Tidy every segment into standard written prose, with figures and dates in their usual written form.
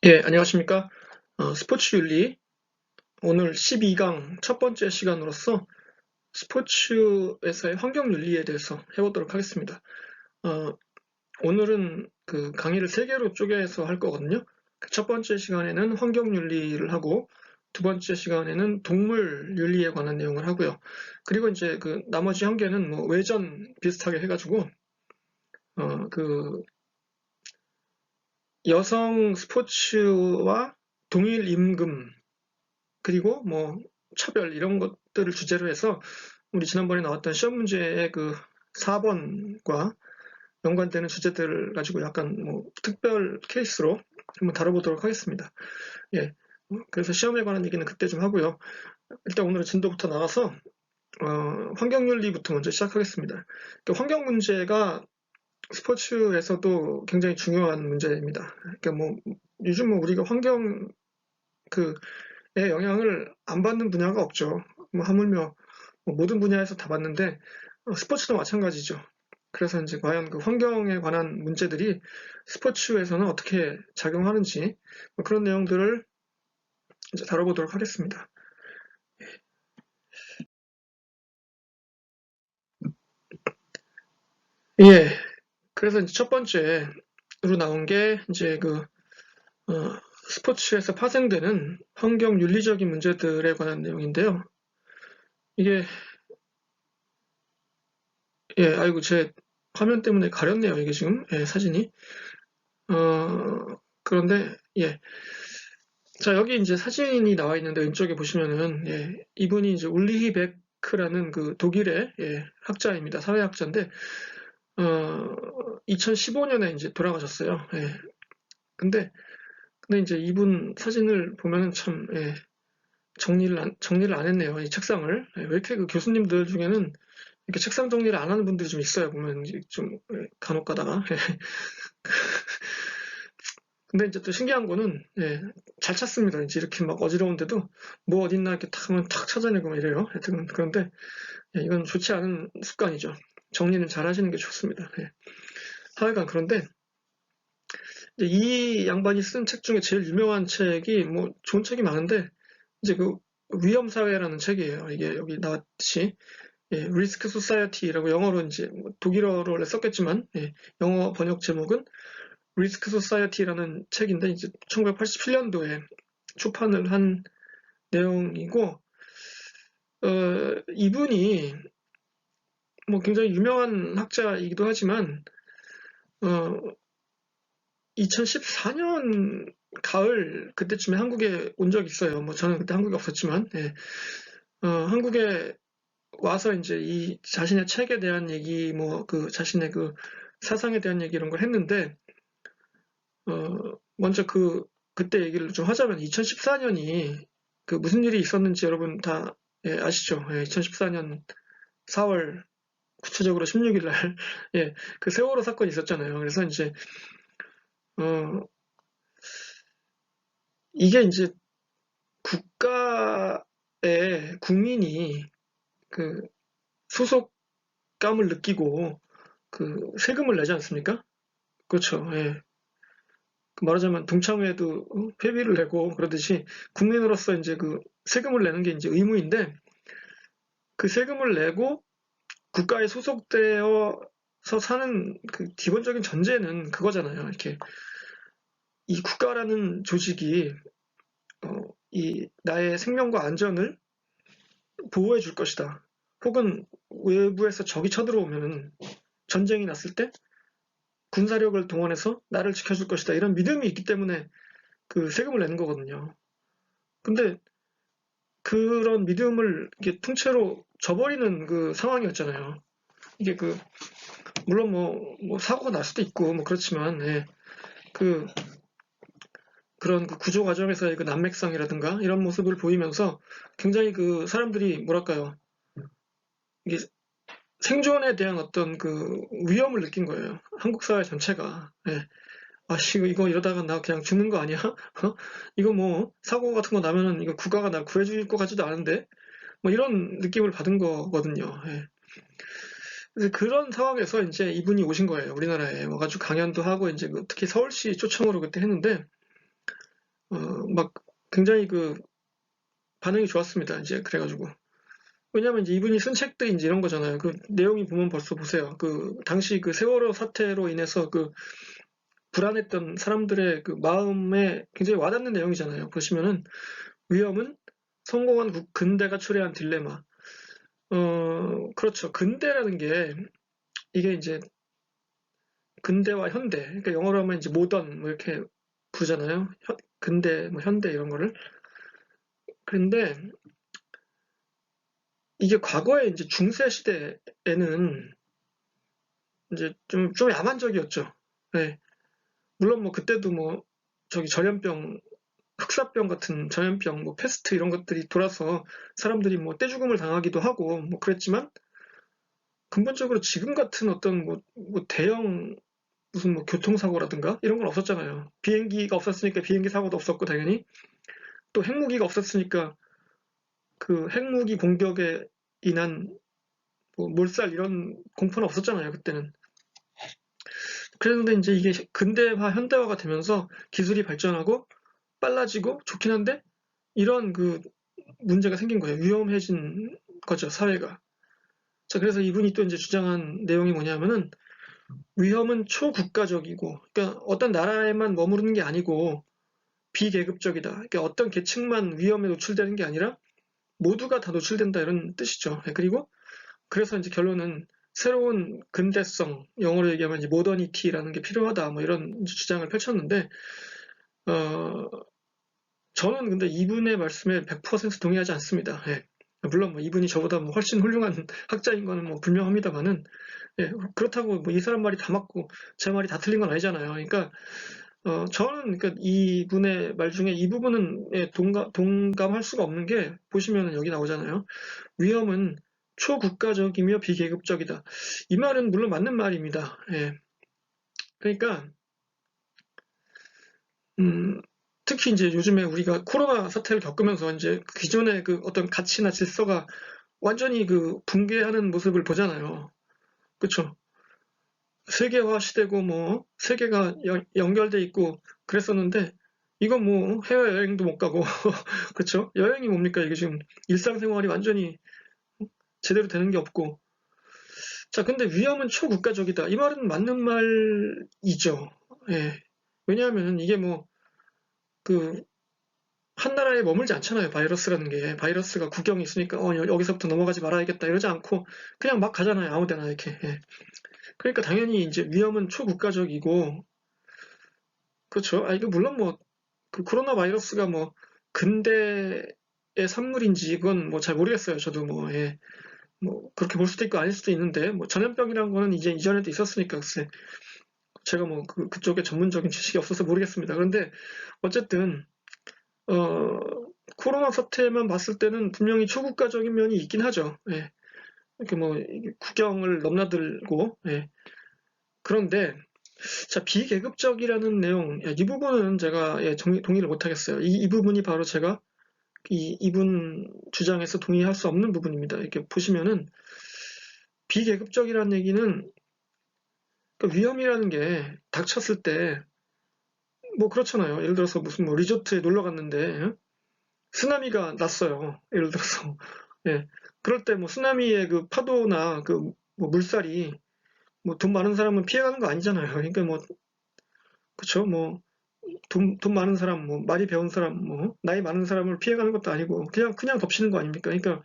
예, 안녕하십니까. 스포츠 윤리 오늘 12강 첫 번째 시간으로서 스포츠에서의 환경 윤리에 대해서 해보도록 하겠습니다. 어, 오늘은 그 강의를 세 개로 쪼개서 할 거거든요. 그첫 번째 시간에는 환경 윤리를 하고 두 번째 시간에는 동물 윤리에 관한 내용을 하고요. 그리고 이제 그 나머지 한 개는 뭐 외전 비슷하게 해가지고 그 여성 스포츠와 동일 임금 그리고 뭐 차별 이런 것들을 주제로 해서 우리 지난번에 나왔던 시험 문제의 그 4번과 연관되는 주제들을 가지고 약간 뭐 특별 케이스로 한번 다뤄보도록 하겠습니다. 예. 그래서 시험에 관한 얘기는 그때 좀 하고요. 일단 오늘은 진도부터 나가서 환경윤리부터 먼저 시작하겠습니다. 환경 문제가 스포츠에서도 굉장히 중요한 문제입니다. 그러니까 뭐 요즘 뭐 우리가 환경 의 영향을 안 받는 분야가 없죠. 뭐 하물며 뭐 모든 분야에서 다 받는데 스포츠도 마찬가지죠. 그래서 이제 과연 그 환경에 관한 문제들이 스포츠에서는 어떻게 작용하는지 뭐 그런 내용들을 이제 다뤄보도록 하겠습니다. 예. 그래서 이제 첫 번째로 나온 게 이제 어, 스포츠에서 파생되는 환경 윤리적인 문제들에 관한 내용인데요. 이게 아이고 제 화면 때문에 가렸네요. 이게 지금 사진이. 그런데 자 여기 이제 사진이 나와 있는데 왼쪽에 보시면은 이분이 이제 울리히 베크라는 그 독일의 학자입니다. 사회학자인데 2015년에 이제 돌아가셨어요. 근데 근데 이제 이분 사진을 보면은 참 정리를 안 했네요. 이 책상을. 왜 이렇게 그 교수님들 중에는 이렇게 책상 정리를 안 하는 분들이 좀 있어요. 보면 이제 좀 간혹 가다가. 근데 이제 또 신기한 거는 잘 찾습니다. 이제 이렇게 막 어지러운데도 뭐 어딨나 이렇게 탁 하면 탁 찾아내고 막 이래요. 하여튼 그런데 이건 좋지 않은 습관이죠. 정리는 잘 하시는 게 좋습니다. 하여간 그런데 이제 이 양반이 쓴 책 중에 제일 유명한 책이 뭐 좋은 책이 많은데 이제 그 위험 사회라는 책이에요. 이게 여기 나왔듯이 리스크 소사이어티라고 영어로 이제 뭐 독일어로 원래 썼겠지만 영어 번역 제목은 리스크 소사이어티라는 책인데 이제 1987년도에 출판을 한 내용이고 이분이 뭐 굉장히 유명한 학자이기도 하지만 어, 2014년 가을 그때쯤에 한국에 온 적이 있어요. 뭐 저는 그때 한국에 없었지만 한국에 와서 이제 이 자신의 책에 대한 얘기 뭐 그 자신의 그 사상에 대한 얘기 이런 걸 했는데 먼저 그때 얘기를 좀 하자면 2014년이 그 무슨 일이 있었는지 여러분 다 아시죠? 2014년 4월 구체적으로 16일 날 그 세월호 사건이 있었잖아요. 그래서 이제 어, 이게 이제 국가의 국민이 그 소속감을 느끼고 그 세금을 내지 않습니까? 그렇죠. 그 말하자면 동창회도 회비를 내고 그러듯이 국민으로서 이제 그 세금을 내는 게 이제 의무인데 그 세금을 내고 국가에 소속되어서 사는 그 기본적인 전제는 그거잖아요. 이렇게 이 국가라는 조직이 이 나의 생명과 안전을 보호해 줄 것이다. 혹은 외부에서 적이 쳐들어오면 전쟁이 났을 때 군사력을 동원해서 나를 지켜줄 것이다. 이런 믿음이 있기 때문에 그 세금을 내는 거거든요. 근데 그런 믿음을 이게 통째로 저버리는 그 상황이었잖아요. 이게 물론 뭐 사고가 날 수도 있고 뭐 그렇지만 그 그런 그 구조 과정에서의 그 난맥성이라든가 이런 모습을 보이면서 굉장히 그 사람들이 뭐랄까요 이게 생존에 대한 어떤 그 위험을 느낀 거예요. 한국 사회 전체가. 아씨 이거 이러다가 나 그냥 죽는 거 아니야? 이거 뭐 사고 같은 거 나면은 이거 국가가 나 구해줄 것 같지도 않은데 뭐 이런 느낌을 받은 거거든요. 그래서 그런 상황에서 이제 이분이 오신 거예요. 우리나라에 와가지고 강연도 하고 이제 특히 서울시 초청으로 그때 했는데 막 굉장히 그 반응이 좋았습니다. 이제 그래가지고. 왜냐면 이제 이분이 쓴 책들이 이제 이런 거잖아요. 그 내용이 보면 벌써 보세요. 그 당시 그 세월호 사태로 인해서 그 불안했던 사람들의 그 마음에 굉장히 와닿는 내용이잖아요. 보시면은 위험은 성공한 근대가 초래한 딜레마. 그렇죠. 근대라는 게 이게 이제 근대와 현대, 그러니까 영어로 하면 이제 모던 뭐 이렇게 부르잖아요. 근대, 뭐 현대 이런 거를. 그런데 이게 과거에 이제 중세 시대에는 이제 좀 야만적이었죠. 네. 물론 뭐 그때도 뭐 저기 전염병, 흑사병 같은 전염병, 뭐 패스트 이런 것들이 돌아서 사람들이 뭐 떼죽음을 당하기도 하고 뭐 그랬지만 근본적으로 지금 같은 어떤 뭐 대형 무슨 뭐 교통사고라든가 이런 건 없었잖아요. 비행기가 없었으니까 비행기 사고도 없었고 당연히 또 핵무기가 없었으니까 그 핵무기 공격에 인한 뭐 몰살 이런 공포는 없었잖아요. 그때는. 그랬는데 이제 이게 근대화, 현대화가 되면서 기술이 발전하고 빨라지고 좋긴 한데 이런 그 문제가 생긴 거예요. 위험해진 거죠, 사회가. 자, 그래서 이분이 또 이제 주장한 내용이 뭐냐면은 위험은 초국가적이고, 그러니까 어떤 나라에만 머무르는 게 아니고 비계급적이다. 그러니까 어떤 계층만 위험에 노출되는 게 아니라 모두가 다 노출된다 이런 뜻이죠. 네, 그리고 그래서 이제 결론은 새로운 근대성, 영어로 얘기하면 이제 모더니티라는 게 필요하다. 뭐 이런 주장을 펼쳤는데, 어, 저는 근데 이분의 말씀에 100% 동의하지 않습니다. 예. 물론 뭐 이분이 저보다 뭐 훨씬 훌륭한 학자인 거는 뭐 분명합니다만은, 예, 그렇다고 뭐 이 사람 말이 다 맞고 제 말이 다 틀린 건 아니잖아요. 그러니까 저는 그러니까 이분의 말 중에 이 부분은 예, 동감할 수가 없는 게 보시면은 여기 나오잖아요. 위험은 초국가적이며 비계급적이다. 이 말은 물론 맞는 말입니다. 예. 그러니까 음, 특히 이제 요즘에 우리가 코로나 사태를 겪으면서 이제 기존의 그 어떤 가치나 질서가 완전히 그 붕괴하는 모습을 보잖아요. 그쵸? 세계화 시대고 뭐 세계가 연결돼 있고 그랬었는데 이건 뭐 해외여행도 못 가고 그쵸? 여행이 뭡니까 이게 지금 일상생활이 완전히 제대로 되는 게 없고 자 근데 위험은 초국가적이다 이 말은 맞는 말이죠. 예. 왜냐하면 이게 뭐 그 한 나라에 머물지 않잖아요. 바이러스라는 게 바이러스가 국경이 있으니까 여기서부터 넘어가지 말아야겠다 이러지 않고 그냥 막 가잖아요. 아무데나 이렇게. 예. 그러니까 당연히 이제 위험은 초국가적이고 그렇죠. 아 이거 물론 뭐 그 코로나 바이러스가 뭐 근대의 산물인지 그건 뭐 잘 모르겠어요. 저도 뭐 예. 뭐 그렇게 볼 수도 있고 아닐 수도 있는데 뭐 전염병이라는 거는 이제 이전에도 있었으니까 글쎄 제가 뭐 그쪽에 전문적인 지식이 없어서 모르겠습니다. 그런데 어쨌든 어, 코로나 사태만 봤을 때는 분명히 초국가적인 면이 있긴 하죠. 예. 이렇게 뭐 국경을 넘나들고 예. 그런데 자 비계급적이라는 내용 이 부분은 제가 예, 동의를 못하겠어요. 이 부분이 바로 제가 이분 주장에서 동의할 수 없는 부분입니다. 이렇게 보시면은 비계급적이라는 얘기는 그 위험이라는 게 닥쳤을 때 뭐 그렇잖아요. 예를 들어서 무슨 뭐 리조트에 놀러 갔는데 쓰나미가 났어요. 예를 들어서 예. 그럴 때 뭐 쓰나미의 그 파도나 그 뭐 물살이 뭐 돈 많은 사람은 피해가는 거 아니잖아요. 그러니까 뭐 그쵸 뭐 돈 많은 사람 뭐 많이 배운 사람 뭐 나이 많은 사람을 피해가는 것도 아니고 그냥 덮치는 거 아닙니까? 그러니까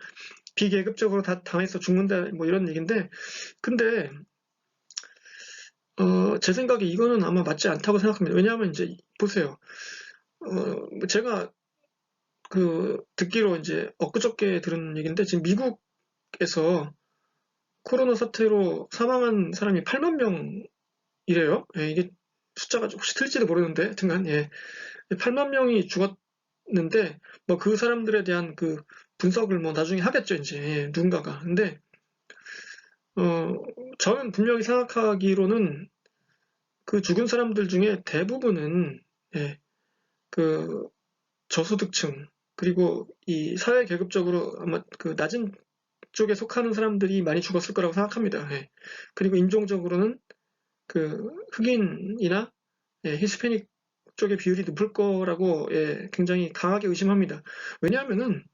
비계급적으로 다 당해서 죽는다 뭐 이런 얘기인데 근데 제 생각에 이거는 아마 맞지 않다고 생각합니다. 왜냐하면 이제 보세요. 제가 그 듣기로 이제 엊그저께 들은 얘기인데 지금 미국에서 코로나 사태로 사망한 사람이 8만 명이래요. 예, 이게 숫자가 혹시 틀릴지도 모르는데 하여튼간 예. 8만 명이 죽었는데 뭐 그 사람들에 대한 그 분석을 뭐 나중에 하겠죠 이제 예, 누군가가. 근데 어, 저는 분명히 생각하기로는 그 죽은 사람들 중에 대부분은 예, 그 저소득층 그리고 이 사회 계급적으로 아마 그 낮은 쪽에 속하는 사람들이 많이 죽었을 거라고 생각합니다. 예. 그리고 인종적으로는 그 흑인이나 예, 히스패닉 쪽의 비율이 높을 거라고 예, 굉장히 강하게 의심합니다. 왜냐하면은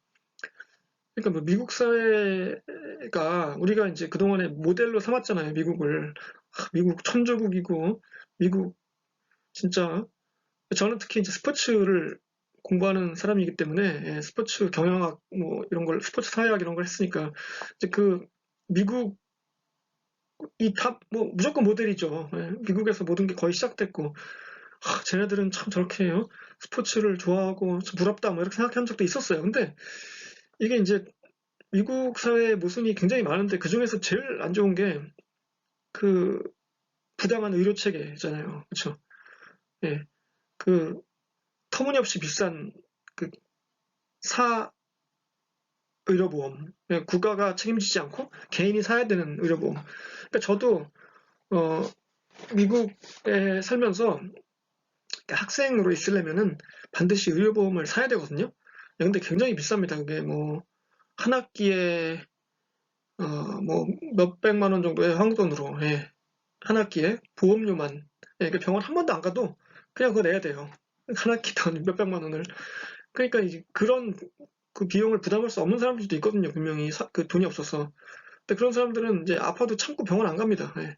그러니까 뭐 미국 사회가 우리가 이제 그동안에 모델로 삼았잖아요, 미국을. 미국 천조국이고 미국 진짜 저는 특히 이제 스포츠를 공부하는 사람이기 때문에 예, 스포츠 경영학 뭐 이런 걸 스포츠 사회학 이런 걸 했으니까 이제 그 미국이 다 뭐 무조건 모델이죠. 예, 미국에서 모든 게 거의 시작됐고 쟤네들은 참 저렇게 해요. 스포츠를 좋아하고 참 부럽다 뭐 이렇게 생각한 적도 있었어요. 근데 이게 이제 미국 사회의 모순이 굉장히 많은데 그중에서 제일 안 좋은 게 그 부당한 의료 체계잖아요. 그렇죠? 예. 그 터무니없이 비싼 그 의료보험. 예, 국가가 책임지지 않고 개인이 사야 되는 의료보험. 그러니까 저도 어, 미국에 살면서 학생으로 있으려면은 반드시 의료보험을 사야 되거든요. 예, 근데 굉장히 비쌉니다. 그게 뭐 한 학기에 뭐 몇백만 원 정도의 한국 돈으로 예, 한 학기에 보험료만 예, 그 병원 한 번도 안 가도 그냥 그거 내야 돼요. 한 학기 돈 몇백만 원을. 그러니까 이제 그런 그 비용을 부담할 수 없는 사람들도 있거든요. 분명히 그 돈이 없어서. 근데 그런 사람들은 이제 아파도 참고 병원 안 갑니다. 예.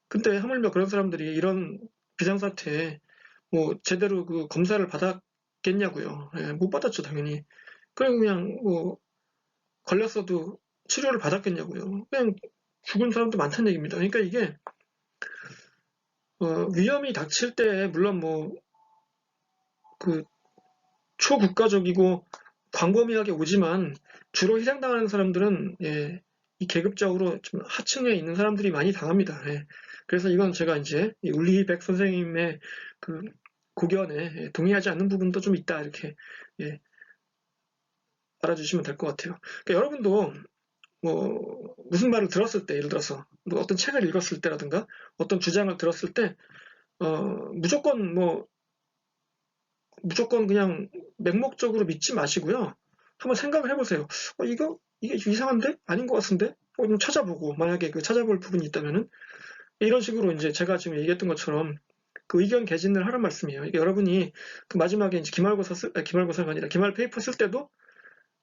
근데 하물며 그런 사람들이 이런 비상사태에 뭐 제대로 그 검사를 받았겠냐고요. 예, 못 받았죠, 당연히. 그리고 그냥 뭐 걸렸어도 치료를 받았겠냐고요. 그냥 죽은 사람도 많다는 얘기입니다. 그러니까 이게 위험이 닥칠 때 물론 뭐 그 초국가적이고 광범위하게 오지만 주로 희생당하는 사람들은 예, 이 계급적으로 좀 하층에 있는 사람들이 많이 당합니다. 예. 그래서 이건 제가 이제 울리백 선생님의 그 고견에 예, 동의하지 않는 부분도 좀 있다 이렇게 예, 알아주시면 될 것 같아요. 그러니까 여러분도 뭐 무슨 말을 들었을 때 예를 들어서 뭐 어떤 책을 읽었을 때라든가 어떤 주장을 들었을 때 무조건 뭐 무조건 그냥 맹목적으로 믿지 마시고요. 한번 생각을 해보세요. 이게 이상한데? 아닌 것 같은데? 좀 찾아보고, 만약에 그 찾아볼 부분이 있다면은, 이런 식으로 이제 제가 지금 얘기했던 것처럼 그 의견 개진을 하란 말씀이에요. 이게 여러분이 그 마지막에 이제 기말고사가 아니라 기말 페이퍼 쓸 때도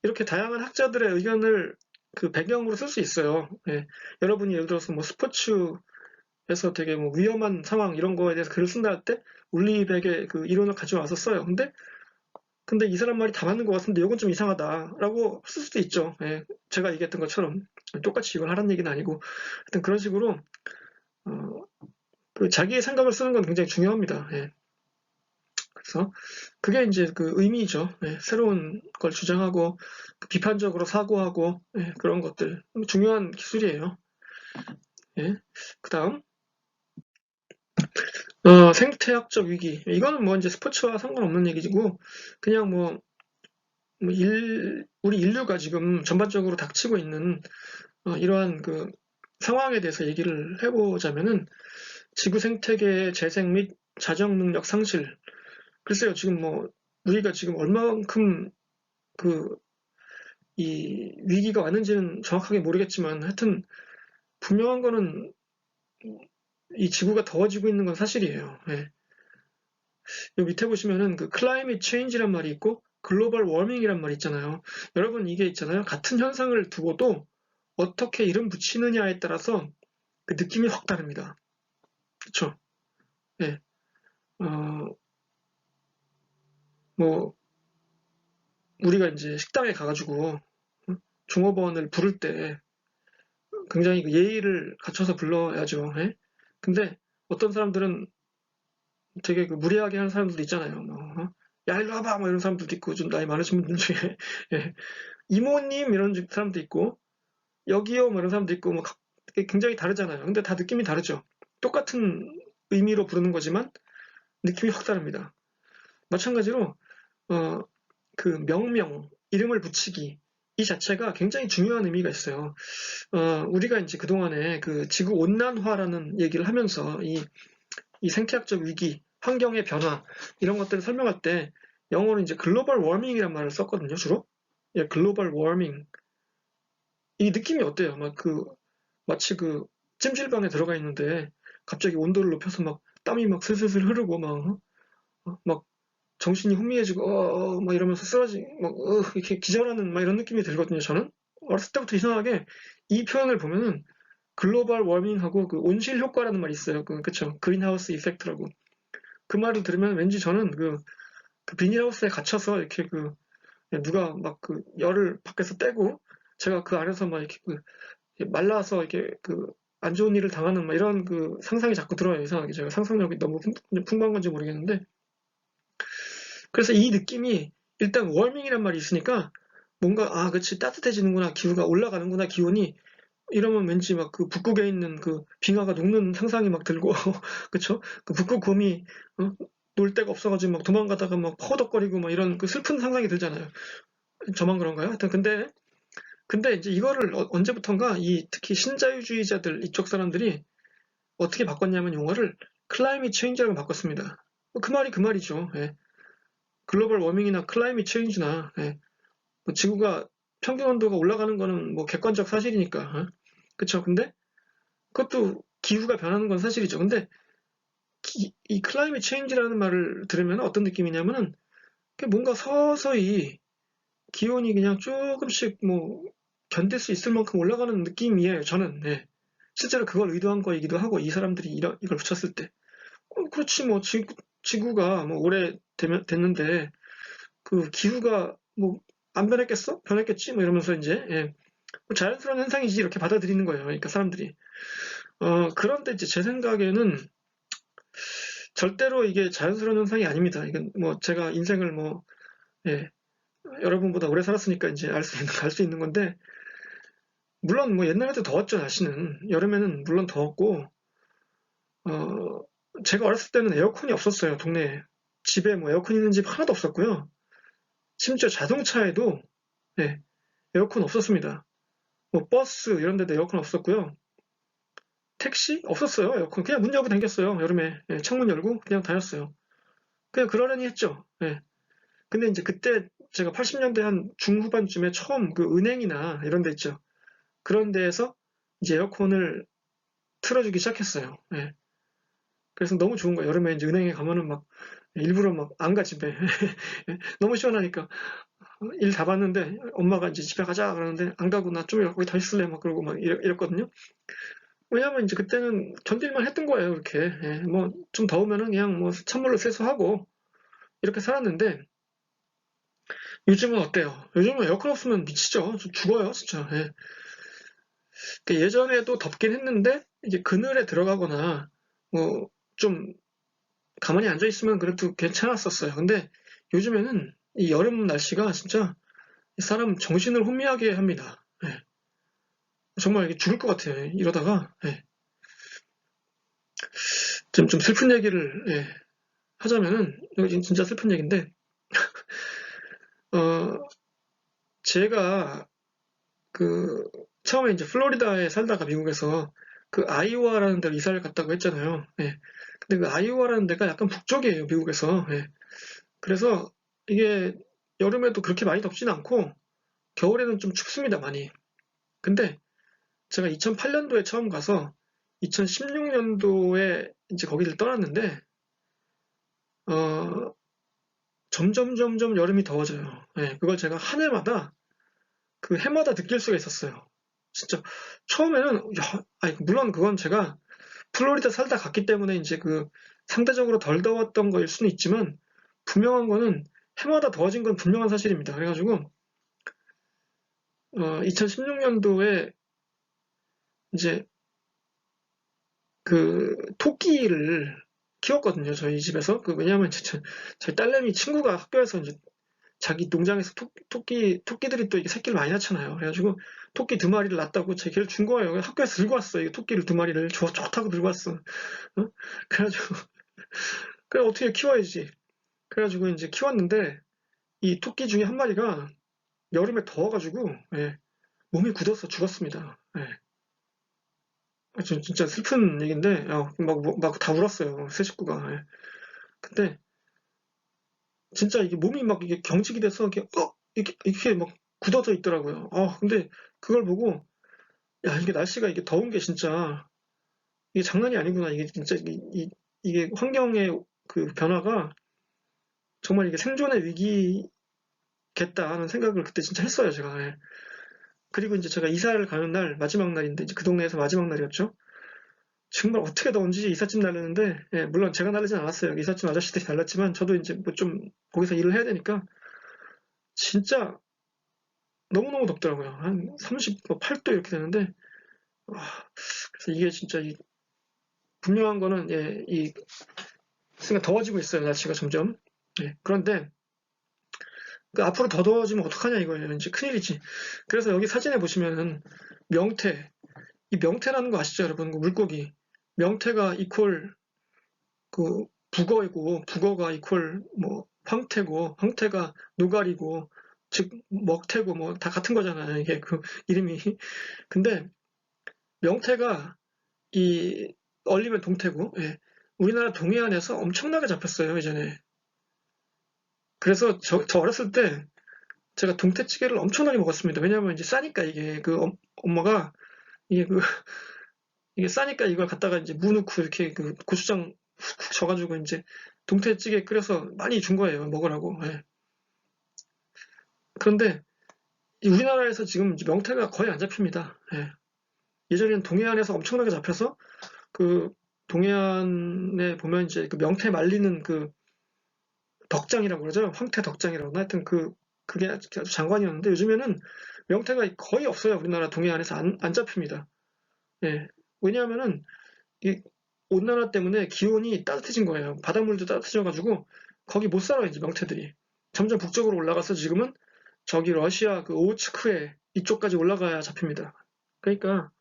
이렇게 다양한 학자들의 의견을 그 배경으로 쓸 수 있어요. 예. 여러분이 예를 들어서 뭐 스포츠에서 되게 뭐 위험한 상황 이런 거에 대해서 글을 쓴다 할 때 울리백의 그 이론을 가져와서 써요. 근데 이 사람 말이 다 맞는 것 같은데 이건 좀 이상하다라고 쓸 수도 있죠. 예, 제가 얘기했던 것처럼 똑같이 이걸 하라는 얘기는 아니고 하여튼 그런 식으로 어, 그 자기의 생각을 쓰는 건 굉장히 중요합니다. 예, 그래서 그게 이제 그 의미죠. 예, 새로운 걸 주장하고 그 비판적으로 사고하고 예, 그런 것들 중요한 기술이에요. 예, 그다음 생태학적 위기 이거는 뭐 이제 스포츠와 상관없는 얘기고 그냥 우리 인류가 지금 전반적으로 닥치고 있는 이러한 그 상황에 대해서 얘기를 해보자면은 지구 생태계의 재생 및 자정 능력 상실. 글쎄요, 지금 뭐 우리가 지금 얼마만큼 그 이 위기가 왔는지는 정확하게 모르겠지만 하여튼 분명한 거는 이 지구가 더워지고 있는 건 사실이에요. 예. 여기 밑에 보시면은 그 클라이밋 체인지란 말이 있고 글로벌 워밍이란 말이 있잖아요. 여러분 이게 있잖아요. 같은 현상을 두고도 어떻게 이름 붙이느냐에 따라서 그 느낌이 확 다릅니다. 그쵸? 예. 어, 뭐, 우리가 이제 식당에 가가지고, 종업원을 부를 때 굉장히 그 예의를 갖춰서 불러야죠. 예? 근데 어떤 사람들은 되게 그 무례하게 하는 사람들도 있잖아요. 뭐, 야, 일로 와봐! 뭐 이런 사람들도 있고, 좀 나이 많으신 분들 중에. 예. 이모님! 이런 사람도 있고, 여기요! 뭐 이런 사람도 있고, 뭐, 굉장히 다르잖아요. 근데 다 느낌이 다르죠. 똑같은 의미로 부르는 거지만, 느낌이 확 다릅니다. 마찬가지로, 어, 그 명명, 이름을 붙이기 이 자체가 굉장히 중요한 의미가 있어요. 우리가 이제 그동안에 그 지구 온난화라는 얘기를 하면서 이 생태학적 위기, 환경의 변화 이런 것들을 설명할 때 영어로 이제 글로벌 워밍이라는 말을 썼거든요, 주로. 예, 글로벌 워밍. 이 느낌이 어때요? 마치 그 찜질방에 들어가 있는데 갑자기 온도를 높여서 막 땀이 막 슬슬슬 흐르고 막 막 정신이 혼미해지고 막 이러면서 막 이렇게 기절하는 막 이런 느낌이 들거든요. 저는 어렸을 때부터 이상하게 이 표현을 보면은 글로벌 워밍하고 그 온실 효과라는 말이 있어요. 그쵸? 그린하우스 이펙트라고. 그 말을 들으면 왠지 저는 그 비닐하우스에 갇혀서 이렇게 누가 막 그 열을 밖에서 떼고 제가 그 안에서 막 이렇게 말라서 이렇게 안 좋은 일을 당하는 막 이런 상상이 자꾸 들어요. 이상하게 제가 상상력이 너무 풍부한 건지 모르겠는데 그래서 이 느낌이 일단 워밍이란 말이 있으니까 뭔가 그치 따뜻해지는구나 기후가 올라가는구나 기온이 이러면 왠지 막 북극에 있는 빙하가 녹는 상상이 막 들고 그쵸? 그 북극 곰이 어? 놀 데가 없어가지고 막 도망가다가 막 허덕거리고 막 이런 슬픈 상상이 들잖아요. 저만 그런가요? 하여튼 근데 이제 이거를 언제부턴가 특히 신자유주의자들 이쪽 사람들이 어떻게 바꿨냐면 용어를 클라이밋 체인지라고 바꿨습니다. 그 말이 그 말이죠. 예. 글로벌 워밍이나 클라이밋 체인지나 예. 뭐 지구가 평균 온도가 올라가는 거는 뭐 객관적 사실이니까 그쵸? 근데 그것도 기후가 변하는 건 사실이죠. 근데 이 클라이밋 체인지라는 말을 들으면 어떤 느낌이냐면은 뭔가 서서히 기온이 그냥 조금씩 뭐 견딜 수 있을 만큼 올라가는 느낌이에요. 저는. 네. 실제로 그걸 의도한 거이기도 하고 이 사람들이 이걸 붙였을 때 그렇지 뭐 지구가 뭐 오래 됐는데 기후가 뭐 안 변했겠어? 변했겠지? 뭐 이러면서 이제 예. 뭐 자연스러운 현상이지 이렇게 받아들이는 거예요. 그러니까 사람들이. 그런데 이제 제 생각에는 절대로 이게 자연스러운 현상이 아닙니다. 이건 뭐 제가 인생을 뭐 예, 여러분보다 오래 살았으니까 이제 알 수 있는 건데 물론 뭐 옛날에도 더웠죠. 날씨는 여름에는 물론 더웠고 어, 제가 어렸을 때는 에어컨이 없었어요. 동네에 집에 뭐 에어컨 있는 집 하나도 없었고요. 심지어 자동차에도 예, 에어컨 없었습니다. 뭐 버스 이런 데도 에어컨 없었고요. 택시 없었어요. 에어컨 그냥 문 열고 다녔어요. 여름에 예, 창문 열고 그냥 다녔어요. 그냥 그러려니 했죠. 예. 근데 이제 그때 제가 80년대 한 중후반쯤에 처음 은행이나 이런 데 있죠. 그런 데에서 이제 에어컨을 틀어주기 시작했어요. 예. 그래서 너무 좋은 거예요. 여름에 이제 은행에 가면은 막 일부러 막 안 가 집에 너무 시원하니까 일 다 봤는데 엄마가 이제 집에 가자 그러는데 안 가고 나 좀 거기 더 있을래 막 그러고 막 이랬거든요. 왜냐면 이제 그때는 견딜만 했던 거예요. 이렇게 예. 뭐 좀 더우면은 그냥 뭐 찬물로 세수하고 이렇게 살았는데 요즘은 어때요? 요즘은 에어컨 없으면 미치죠. 죽어요, 진짜. 예. 예전에도 덥긴 했는데 이제 그늘에 들어가거나 뭐 좀 가만히 앉아 있으면 그래도 괜찮았었어요. 근데 요즘에는 이 여름 날씨가 진짜 사람 정신을 혼미하게 합니다. 예. 정말 이게 죽을 것 같아요. 이러다가 예. 좀 슬픈 얘기를 예, 하자면은 이거 진짜 슬픈 얘기인데 어 제가 그 처음에 이제 플로리다에 살다가 미국에서 아이오와라는 데로 이사를 갔다고 했잖아요. 예. 근데 아이오와라는 데가 약간 북쪽이에요, 미국에서. 예. 그래서 이게 여름에도 그렇게 많이 덥진 않고 겨울에는 좀 춥습니다, 많이. 근데 제가 2008년도에 처음 가서 2016년도에 이제 거기를 떠났는데 어, 점점 여름이 더워져요. 예, 그걸 제가 한 해마다 해마다 느낄 수가 있었어요. 진짜 처음에는 아니, 물론 그건 제가 플로리다 살다 갔기 때문에 이제 상대적으로 덜 더웠던 거일 수는 있지만 분명한 거는 해마다 더워진 건 분명한 사실입니다. 그래가지고 2016년도에 이제 토끼를 키웠거든요. 저희 집에서 왜냐하면 저희 딸내미 친구가 학교에서 이제 자기 농장에서 토끼들이 또 이게 새끼를 많이 낳잖아요. 그래가지고 토끼 두 마리를 낳았다고 제 걔를 준 거예요. 학교에서 들고 왔어요. 토끼를 두 마리를 좋다고 들고 왔어. 어? 그래가지고 그래 어떻게 키워야지. 그래가지고 이제 키웠는데 이 토끼 중에 한 마리가 여름에 더워가지고 예, 몸이 굳어서 죽었습니다. 예. 진짜 슬픈 얘기인데 막 다 울었어요. 새 식구가. 예. 근데 진짜 이게 몸이 막 이게 경직이 돼서 이렇게 막 굳어져 있더라고요. 근데 그걸 보고 야 이게 날씨가 이게 더운 게 진짜 이게 장난이 아니구나. 이게 진짜 이게 환경의 변화가 정말 이게 생존의 위기겠다 하는 생각을 그때 진짜 했어요, 제가. 예. 그리고 이제 제가 이사를 가는 날, 마지막 날인데, 이제 그 동네에서 마지막 날이었죠. 정말 어떻게 던지지 이삿짐 날렸는데, 예, 물론 제가 날리진 않았어요. 이삿짐 아저씨들이 날렸지만, 저도 이제 뭐 좀 거기서 일을 해야 되니까, 진짜 너무너무 덥더라고요. 한 38도 이렇게 되는데, 와, 그래서 이게 진짜 분명한 거는, 예, 순간 더워지고 있어요, 날씨가 점점. 예, 그런데, 그 앞으로 더 더워지면 어떡하냐 이거예요. 이제 큰일이지. 그래서 여기 사진에 보시면은, 명태, 이 명태라는 거 아시죠, 여러분? 그 물고기. 명태가 이퀄 그 북어이고 북어가 이퀄 뭐 황태고 황태가 노가리고 즉 먹태고 뭐 다 같은 거잖아요. 이게 그 이름이. 근데 명태가 이 얼리면 동태고 예. 우리나라 동해안에서 엄청나게 잡혔어요 예전에. 그래서 저 어렸을 때 제가 동태찌개를 엄청나게 먹었습니다. 왜냐하면 이제 싸니까 이게 그 엄마가 이게 그 이게 싸니까 이걸 갖다가 이제 무 넣고 이렇게 그 고추장 훅훅 져가지고 이제 동태찌개 끓여서 많이 준 거예요 먹으라고. 예. 그런데 우리나라에서 지금 명태가 거의 안 잡힙니다. 예. 예전에는 동해안에서 엄청나게 잡혀서 그 동해안에 보면 이제 그 명태 말리는 그 덕장이라고 그러죠. 황태 덕장이라고. 하여튼 그게 아주 장관이었는데 요즘에는 명태가 거의 없어요. 우리나라 동해안에서 안 잡힙니다. 예. 왜냐하면은 이 온난화 때문에 기온이 따뜻해진 거예요. 바닷물도 따뜻해져가지고 거기 못 살아요, 이제 명태들이. 점점 북쪽으로 올라가서 지금은 저기 러시아 그 오호츠크에 이쪽까지 올라가야 잡힙니다. 그러니까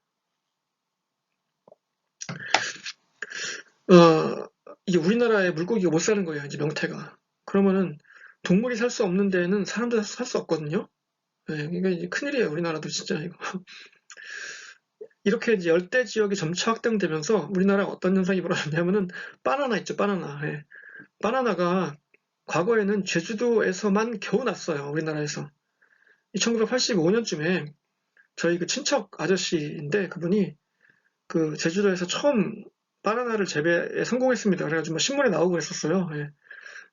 어, 이게 우리나라의 물고기가 못 사는 거예요, 이제 명태가. 그러면은 동물이 살 수 없는 데에는 사람도 살 수 없거든요. 네, 그러니까 이제 큰일이에요, 우리나라도 진짜 이거. 이렇게 이제 열대 지역이 점차 확장되면서 우리나라에 어떤 현상이 벌어졌냐면은 바나나 있죠, 바나나. 예. 바나나가 과거에는 제주도에서만 겨우 났어요, 우리나라에서. 1985년쯤에 저희 그 친척 아저씨인데 그분이 그 제주도에서 처음 바나나를 재배에 성공했습니다. 그래가지고 뭐 신문에 나오고 그랬었어요. 예.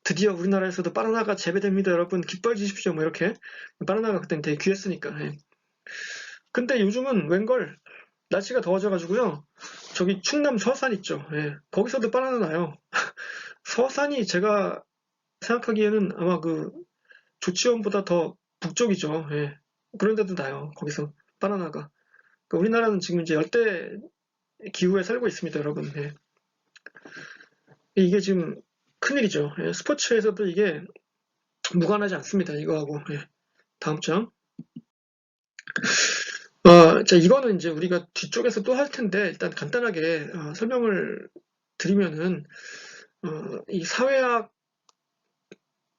드디어 우리나라에서도 바나나가 재배됩니다. 여러분 기뻐해 주십시오. 뭐 이렇게 바나나가 그때는 되게 귀했으니까. 예. 근데 요즘은 웬걸 날씨가 더워져가지고요. 저기 충남 서산 있죠. 예. 거기서도 바나나 나요. 서산이 제가 생각하기에는 아마 그 조치원보다 더 북쪽이죠. 예. 그런데도 나요. 거기서 바나나가. 그러니까 우리나라는 지금 이제 열대 기후에 살고 있습니다, 여러분. 예. 이게 지금 큰일이죠. 예. 스포츠에서도 이게 무관하지 않습니다. 이거하고. 예. 다음 장. 자, 이거는 이제 우리가 뒤쪽에서 또 할 텐데 일단 간단하게 설명을 드리면은 이 사회학,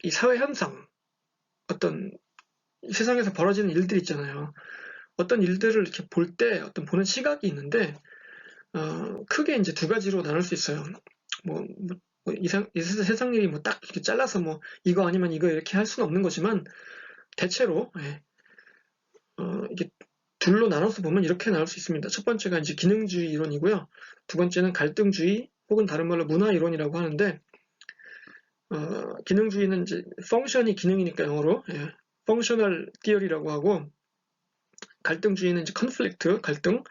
이 사회 현상, 어떤 세상에서 벌어지는 일들 있잖아요. 어떤 일들을 이렇게 볼 때 어떤 보는 시각이 있는데 크게 이제 두 가지로 나눌 수 있어요. 이 세상 일이 뭐 딱 이렇게 잘라서 뭐 이거 아니면 이거 이렇게 할 수는 없는 거지만 대체로 예, 이게 둘로 나눠서 보면 이렇게 나눌 수 있습니다. 첫 번째가 이제 기능주의 이론이고요. 두 번째는 갈등주의 혹은 다른 말로 문화 이론이라고 하는데 기능주의는 이제 펑션이 기능이니까 영어로 예, 펑셔널 티어리라고 하고 갈등주의는 이제 컨플릭트 갈등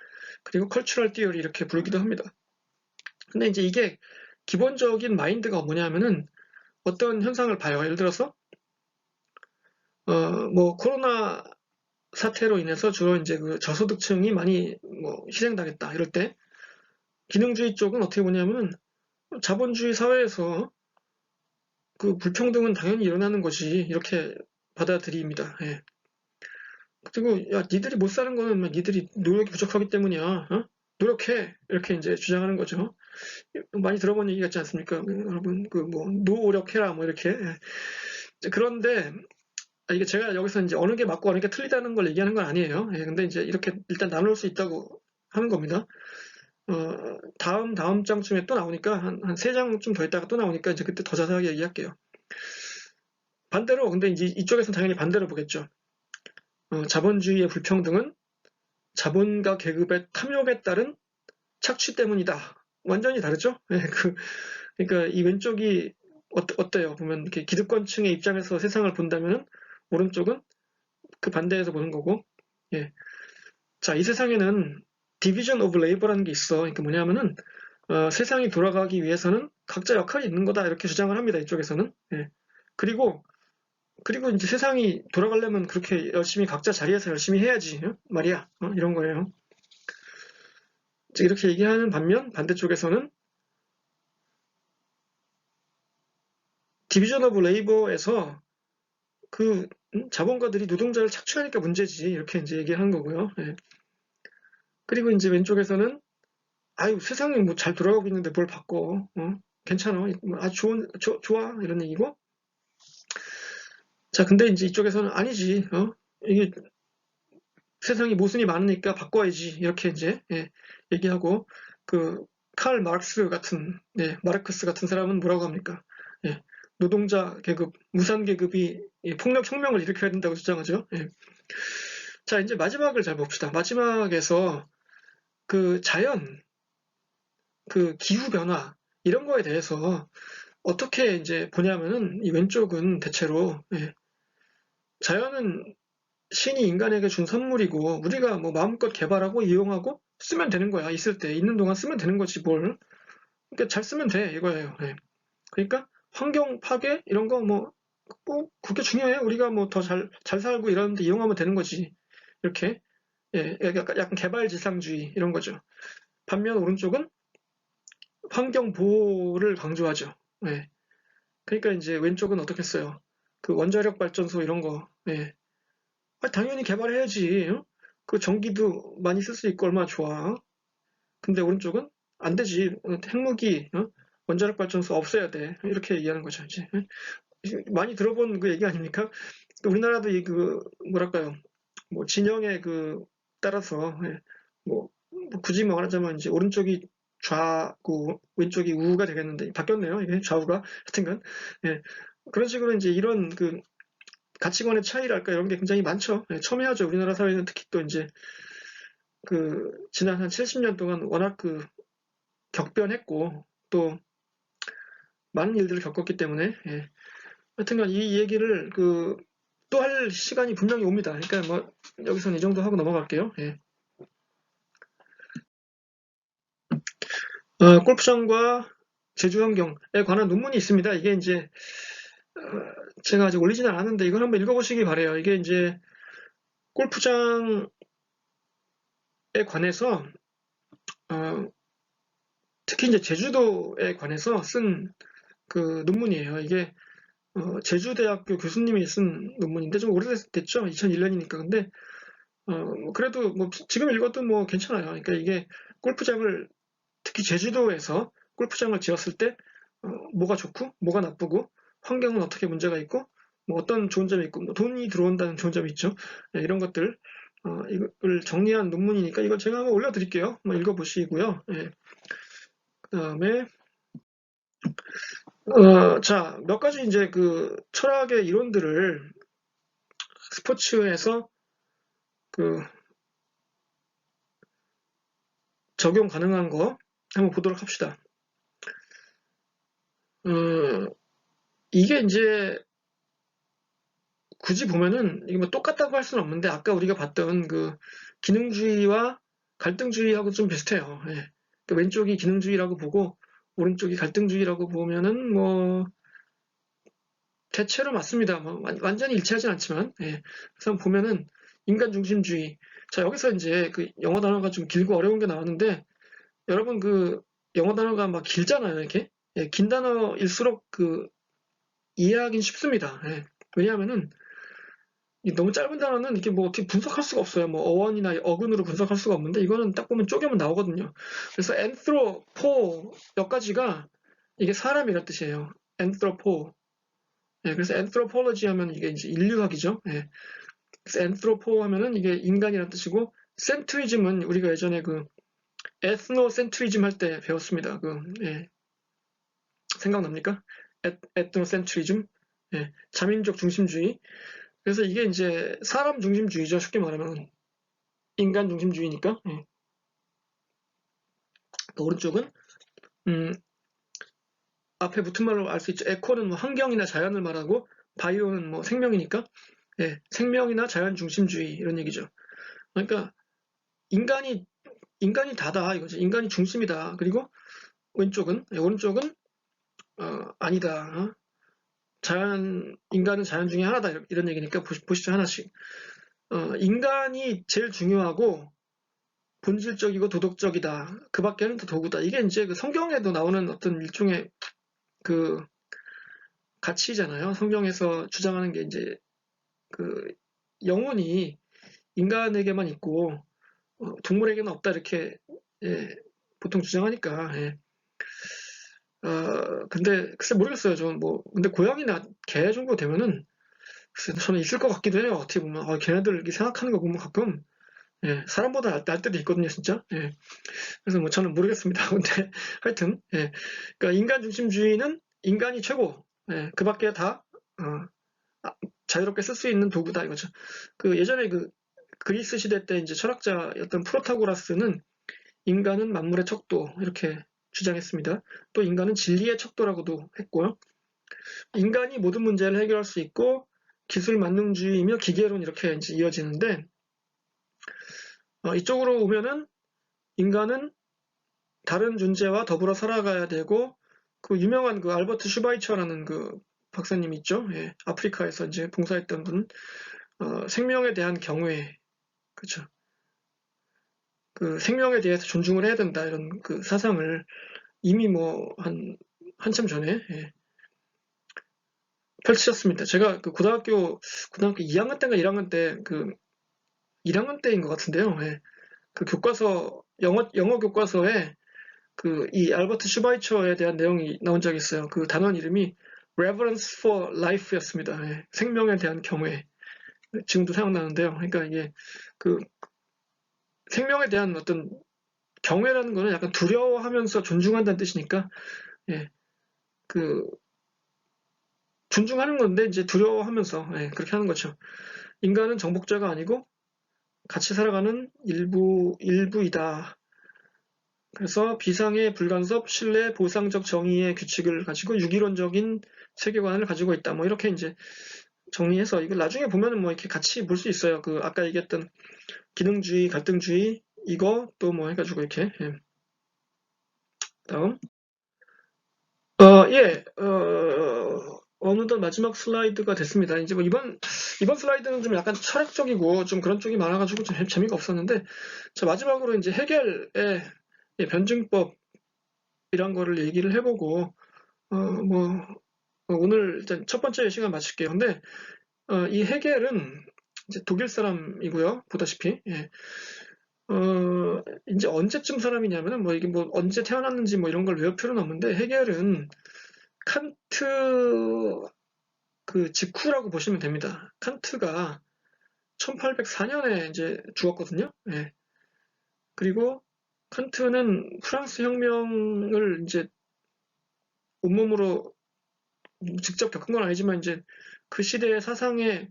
그리고 컬처럴 티어리 이렇게 부르기도 합니다. 근데 이제 이게 기본적인 마인드가 뭐냐면은 어떤 현상을 봐요. 예를 들어서 뭐 코로나 사태로 인해서 주로 이제 그 저소득층이 많이 뭐 희생당했다 이럴 때 기능주의 쪽은 어떻게 보냐면은 자본주의 사회에서 그 불평등은 당연히 일어나는 것이 이렇게 받아들입니다. 예. 그리고 야 니들이 못 사는 거는 막 니들이 노력이 부족하기 때문이야. 노력해 이렇게 이제 주장하는 거죠. 많이 들어본 얘기 같지 않습니까? 여러분 그 뭐 노력해라 뭐 이렇게. 예. 그런데 이게 제가 여기서 이제 어느 게 맞고 어느 게 틀리다는 걸 얘기하는 건 아니에요. 예, 근데 이제 이렇게 일단 나눌 수 있다고 하는 겁니다. 다음 장쯤에 또 나오니까 한 세 장쯤 더 있다가 또 나오니까 이제 그때 더 자세하게 얘기할게요. 반대로 근데 이제 이쪽에서는 당연히 반대로 보겠죠. 자본주의의 불평등은 자본가 계급의 탐욕에 따른 착취 때문이다. 완전히 다르죠? 예, 그러니까 이 왼쪽이 어때요? 보면 이렇게 기득권층의 입장에서 세상을 본다면은 오른쪽은 그 반대에서 보는 거고, 예. 자, 이 세상에는 디비전 오브 레이버라는 게 있어. 그러니까 뭐냐면은 세상이 돌아가기 위해서는 각자 역할이 있는 거다 이렇게 주장을 합니다. 이쪽에서는. 예. 그리고 이제 세상이 돌아가려면 그렇게 열심히 각자 자리에서 열심히 해야지 말이야. 이런 거예요. 이렇게 얘기하는 반면 반대쪽에서는 디비전 오브 레이버에서 그 자본가들이 노동자를 착취하니까 문제지 이렇게 이제 얘기하는 거고요. 예. 그리고 이제 왼쪽에서는 아유 세상이 뭐 잘 돌아가고 있는데 뭘 바꿔? 괜찮아, 좋은 좋아 이런 얘기고. 자, 근데 이제 이쪽에서는 아니지, 이게 세상이 모순이 많으니까 바꿔야지 이렇게 이제 얘기하고 그 칼 마르크스 같은 마르크스 같은 사람은 뭐라고 합니까? 예, 노동자 계급, 무산 계급이 폭력 혁명을 일으켜야 된다고 주장하죠. 예. 자, 이제 마지막을 잘 봅시다. 마지막에서 그 자연, 그 기후 변화 이런 거에 대해서 어떻게 이제 보냐면은 이 왼쪽은 대체로 자연은 신이 인간에게 준 선물이고 우리가 뭐 마음껏 개발하고 이용하고 쓰면 되는 거야. 있을 때 있는 동안 쓰면 되는 거지 뭘. 그러니까 잘 쓰면 돼 이거예요. 예. 그러니까 환경 파괴 이런 거 뭐 그게 중요해. 우리가 뭐 더 잘 살고 이러는데 이용하면 되는 거지. 이렇게 약간 개발지상주의 이런 거죠. 반면 오른쪽은 환경 보호를 강조하죠. 예. 그러니까 이제 왼쪽은 어떻겠어요? 그 원자력 발전소 이런 거. 예. 당연히 개발해야지. 그 전기도 많이 쓸 수 있고 얼마나 좋아. 근데 오른쪽은 안 되지. 핵무기, 원자력 발전소 없애야 돼. 이렇게 얘기하는 거죠, 이제. 많이 들어본 그 얘기 아닙니까? 우리나라도 그 뭐랄까요? 뭐 진영에 그 따라서 뭐 굳이 말하자면 이제 오른쪽이 좌고 왼쪽이 우가 되겠는데 바뀌었네요. 이게 좌우가 하여튼간 예. 그런 식으로 이제 이런 그 가치관의 차이랄까 이런 게 굉장히 많죠. 첨예하죠. 우리나라 사회는 특히 또 이제 그 지난 한 70년 동안 워낙 그 격변했고 또 많은 일들을 겪었기 때문에 하여튼간 이 얘기를 그 또 할 시간이 분명히 옵니다. 그러니까 뭐 여기서는 이 정도 하고 넘어갈게요. 예. 골프장과 제주 환경에 관한 논문이 있습니다. 이게 이제 제가 아직 올리지는 않았는데 이걸 한번 읽어보시기 바래요. 이게 이제 골프장에 관해서 특히 이제 제주도에 관해서 쓴 그 논문이에요. 이게 제주대학교 교수님이 쓴 논문인데 좀 오래됐죠. 2001년이니까. 근데 그래도 뭐 지금 읽어도 뭐 괜찮아요. 그러니까 이게 골프장을 특히 제주도에서 골프장을 지었을 때 뭐가 좋고 뭐가 나쁘고 환경은 어떻게 문제가 있고 뭐 어떤 좋은 점이 있고 뭐 돈이 들어온다는 좋은 점이 있죠. 이런 것들 이걸 정리한 논문이니까 이걸 제가 한번 올려드릴게요. 한번 읽어보시고요. 그다음에 자, 몇 가지 이제 그 철학의 이론들을 스포츠에서 그 적용 가능한 거 한번 보도록 합시다. 이게 이제 굳이 보면은 이게 뭐 똑같다고 할 수는 없는데 아까 우리가 봤던 그 기능주의와 갈등주의하고 좀 비슷해요. 그 왼쪽이 기능주의라고 보고 오른쪽이 갈등주의라고 보면은 뭐 대체로 맞습니다. 뭐 완전히 일치하진 않지만 그래서 보면은 인간 중심주의. 자, 여기서 이제 그 영어 단어가 좀 길고 어려운 게 나왔는데 여러분 그 영어 단어가 막 길잖아요. 이렇게 긴 단어일수록 그 이해하긴 쉽습니다. 왜냐하면은 너무 짧은 단어는 이렇게 뭐 어떻게 분석할 수가 없어요. 뭐 어원이나 어근으로 분석할 수가 없는데 이거는 딱 보면 쪼개면 나오거든요. 그래서 anthropo 몇 가지가 이게 사람이란 뜻이에요. anthropo. 그래서 anthropology 하면 이게 이제 인류학이죠. 그래서 anthropo 하면은 이게 인간이란 뜻이고 centrism은 우리가 예전에 그 ethnocentrism 할 때 배웠습니다. 생각납니까? ethnocentrism. 자민족 중심주의. 그래서 이게 이제 사람 중심주의죠. 쉽게 말하면 인간 중심주의니까. 오른쪽은 앞에 붙은 말로 알 수 있죠. 에코는 뭐 환경이나 자연을 말하고 바이오는 뭐 생명이니까 예, 생명이나 자연 중심주의 이런 얘기죠. 그러니까 인간이 다다 이거죠. 인간이 중심이다. 그리고 왼쪽은 오른쪽은 아니다. 인간은 자연 중에 하나다 이런 얘기니까 보시죠 하나씩. 인간이 제일 중요하고 본질적이고 도덕적이다. 그 밖에는 다 도구다. 이게 이제 그 성경에도 나오는 어떤 일종의 그 가치잖아요. 성경에서 주장하는 게 이제 그 영혼이 인간에게만 있고 동물에게는 없다 이렇게 예, 보통 주장하니까 예. 근데 글쎄 모르겠어요. 저는 뭐 근데 고양이나 개 정도 되면은 글쎄 저는 있을 것 같기도 해요. 어떻게 보면 걔네들 이렇게 생각하는 거 보면 가끔 예, 사람보다 날 때도 있거든요, 진짜. 예. 그래서 뭐 저는 모르겠습니다. 근데 하여튼 예. 그러니까 인간 중심주의는 인간이 최고. 예, 그 밖에 다 자유롭게 쓸 수 있는 도구다 이거죠. 그 예전에 그 그리스 시대 때 이제 철학자였던 프로타고라스는 인간은 만물의 척도 이렇게 주장했습니다. 또 인간은 진리의 척도라고도 했고요. 인간이 모든 문제를 해결할 수 있고 기술 만능주의이며 기계론 이렇게 이제 이어지는데 이쪽으로 오면은 인간은 다른 존재와 더불어 살아가야 되고 그 유명한 그 알버트 슈바이처라는 그 박사님 있죠. 예, 아프리카에서 이제 봉사했던 분 생명에 대한 경외 그렇죠. 그 생명에 대해서 존중을 해야 된다 이런 그 사상을 이미 뭐 한참 전에 예, 펼치셨습니다. 제가 그 고등학교 2학년 때인가 1학년 때 그 1학년 때인 것 같은데요. 예, 그 교과서 영어 교과서에 그 이 알버트 슈바이처에 대한 내용이 나온 적이 있어요. 그 단원 이름이 Reverence for Life였습니다. 예, 생명에 대한 경외. 지금도 생각나는데요. 그러니까 이게 그 생명에 대한 어떤 경외라는 거는 약간 두려워하면서 존중한다는 뜻이니까 예, 그 존중하는 건데 이제 두려워하면서 예, 그렇게 하는 거죠. 인간은 정복자가 아니고 같이 살아가는 일부이다. 그래서 비상의 불간섭, 신뢰, 보상적 정의의 규칙을 가지고 유기론적인 세계관을 가지고 있다. 뭐 이렇게 이제 정리해서 이걸 나중에 보면은 뭐 이렇게 같이 볼 수 있어요. 그 아까 얘기했던 기능주의, 갈등주의 이거 또 뭐 해가지고 이렇게 예. 다음 예, 어느덧 마지막 슬라이드가 됐습니다. 이제 뭐 이번 슬라이드는 좀 약간 철학적이고 좀 그런 쪽이 많아가지고 좀 재미가 없었는데, 자, 마지막으로 이제 해겔의 예, 변증법 이런 거를 얘기를 해보고, 뭐, 오늘 일단 첫 번째 시간 마칠게요. 근데, 이 해겔은 이제 독일 사람이고요. 보다시피, 예. 이제 언제쯤 사람이냐면은 뭐 이게 뭐 언제 태어났는지 뭐 이런 걸 외울 필요는 없는데, 해겔은 칸트 그 직후라고 보시면 됩니다. 칸트가 1804년에 이제 죽었거든요. 예. 그리고 칸트는 프랑스 혁명을 이제 온몸으로 직접 겪은 건 아니지만 이제 그 시대의 사상의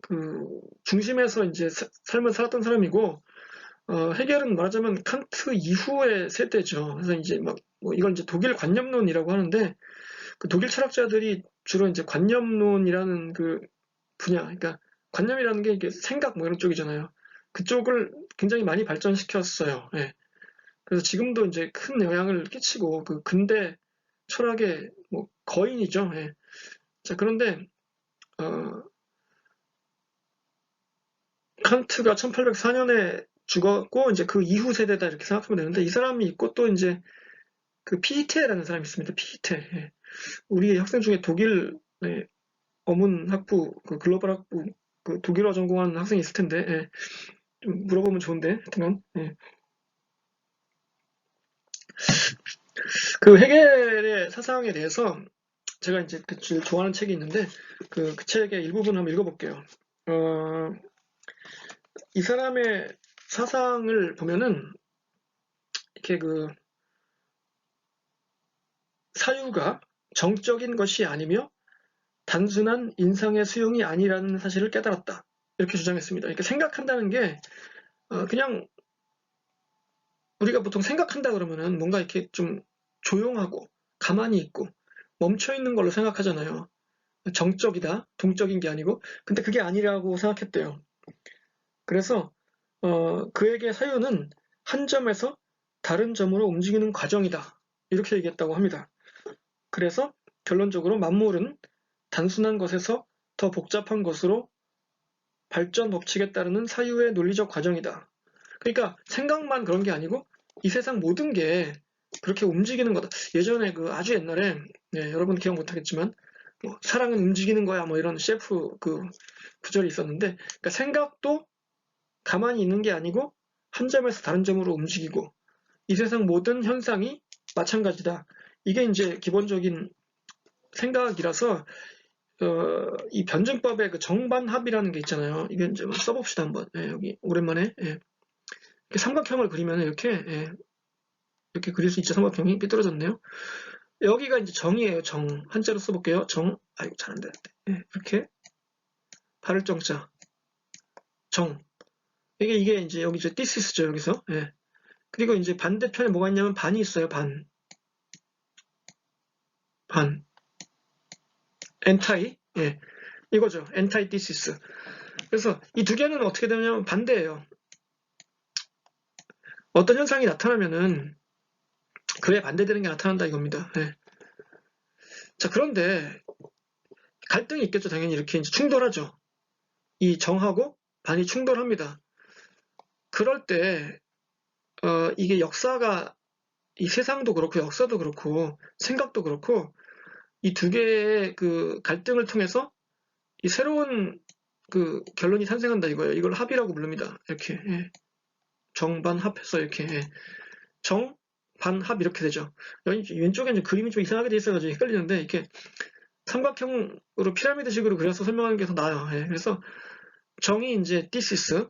그 중심에서 이제 삶을 살았던 사람이고 해겔은 말하자면 칸트 이후의 세대죠. 그래서 이제 뭐 이걸 이제 독일 관념론이라고 하는데 그 독일 철학자들이 주로 이제 관념론이라는 그 분야, 그러니까 관념이라는 게 이게 생각 뭐 이런 쪽이잖아요. 그쪽을 굉장히 많이 발전시켰어요. 예. 그래서 지금도 이제 큰 영향을 끼치고 그 근대 철학의 뭐 거인이죠. 예. 자, 그런데 칸트가 1804년에 죽었고 이제 그 이후 세대다 이렇게 생각하면 되는데 이 사람이 있고 또 이제 그 피테라는 사람이 있습니다. 피테. 예. 우리 학생 중에 독일 어문 학부, 그 글로벌 학부, 그 독일어 전공하는 학생이 있을 텐데 예. 좀 물어보면 좋은데 하여튼간 예. 그 해겔의 사상에 대해서 제가 이제 제일 좋아하는 책이 있는데 그 책의 일부분 한번 읽어볼게요. 이 사람의 사상을 보면은 이렇게 그 사유가 정적인 것이 아니며 단순한 인상의 수용이 아니라는 사실을 깨달았다. 이렇게 주장했습니다. 이렇게 생각한다는 게 그냥 우리가 보통 생각한다 그러면은 뭔가 이렇게 좀 조용하고 가만히 있고 멈춰 있는 걸로 생각하잖아요. 정적이다, 동적인 게 아니고. 근데 그게 아니라고 생각했대요. 그래서 그에게 사유는 한 점에서 다른 점으로 움직이는 과정이다. 이렇게 얘기했다고 합니다. 그래서 결론적으로 만물은 단순한 것에서 더 복잡한 것으로 발전 법칙에 따르는 사유의 논리적 과정이다. 그러니까 생각만 그런 게 아니고 이 세상 모든 게 그렇게 움직이는 거다. 예전에 그 아주 옛날에 여러분 기억 못하겠지만 뭐 사랑은 움직이는 거야 뭐 이런 CF 그 구절이 있었는데 그러니까 생각도 가만히 있는 게 아니고 한 점에서 다른 점으로 움직이고 이 세상 모든 현상이 마찬가지다. 이게 이제 기본적인 생각이라서 이 변증법의 그 정반합이라는 게 있잖아요. 이게 좀 써봅시다 한번. 여기 오랜만에 이렇게 삼각형을 그리면 이렇게 그릴 수 있죠. 삼각형이 삐뚤어졌네요. 여기가 이제 정이에요. 정. 한자로 써볼게요. 정. 아이고 잘 안 되는데. 이렇게 바를 정자. 정. 이게 이제 여기 이제 thesis죠. 여기서. 그리고 이제 반대편에 뭐가 있냐면 반이 있어요. 반. 엔타이. 이거죠. 엔타이 thesis. 그래서 이 두 개는 어떻게 되냐면 반대예요. 어떤 현상이 나타나면은 그에 반대되는 게 나타난다 이겁니다. 자, 그런데 갈등이 있겠죠. 당연히 이렇게 이제 충돌하죠. 이 정하고 반이 충돌합니다. 그럴 때 이게 역사가 이 세상도 그렇고 역사도 그렇고 생각도 그렇고 이 두 개의 그 갈등을 통해서 이 새로운 그 결론이 탄생한다 이거예요. 이걸 합이라고 부릅니다. 이렇게 정반합해서 이렇게 정반합 이렇게 되죠. 왼쪽에 이제 그림이 좀 이상하게 돼 있어가지고 헷갈리는데 이렇게 삼각형으로 피라미드식으로 그려서 설명하는 게 더 나아요. 그래서 정이 이제 thesis,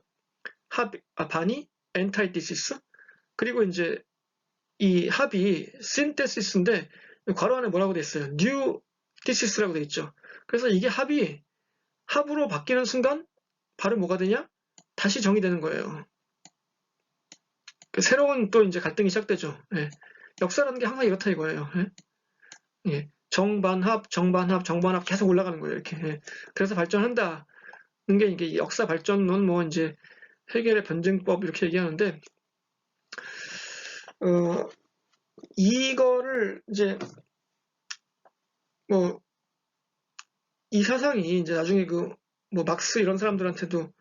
반이 antithesis, 그리고 이제 이 합이 synthesis인데 괄호 안에 뭐라고 돼 있어요? new thesis라고 돼 있죠. 그래서 이게 합으로 바뀌는 순간 바로 뭐가 되냐? 다시 정이 되는 거예요. 새로운 또 이제 갈등이 시작되죠. 역사라는 게 항상 이렇다 이거예요. 정반합, 정반합, 정반합 계속 올라가는 거예요. 이렇게. 그래서 발전한다는 게 이게 역사 발전론 뭐 이제 해겔의 변증법 이렇게 얘기하는데 이거를 이제 뭐 이 사상이 이제 나중에 그 뭐 막스 이런 사람들한테도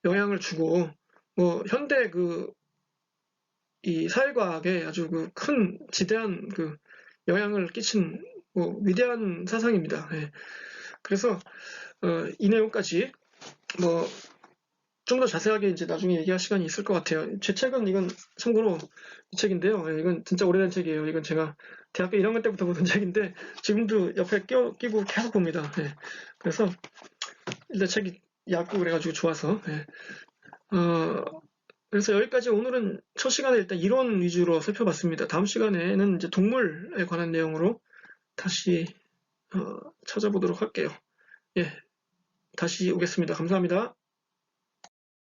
영향을 주고 뭐 현대 그 이 사회과학에 아주 그 큰 지대한 그 영향을 끼친 뭐 위대한 사상입니다. 그래서 이 내용까지 뭐 좀 더 자세하게 이제 나중에 얘기할 시간이 있을 것 같아요. 제 책은 이건 참고로 이 책인데요. 이건 진짜 오래된 책이에요. 이건 제가 대학교 1학년 때부터 보던 책인데 지금도 옆에 끼고 계속 봅니다. 그래서 일단 책이 얇고 그래가지고 좋아서. 그래서 여기까지 오늘은 첫 시간에 일단 이론 위주로 살펴봤습니다. 다음 시간에는 이제 동물에 관한 내용으로 다시 찾아보도록 할게요. 다시 오겠습니다. 감사합니다.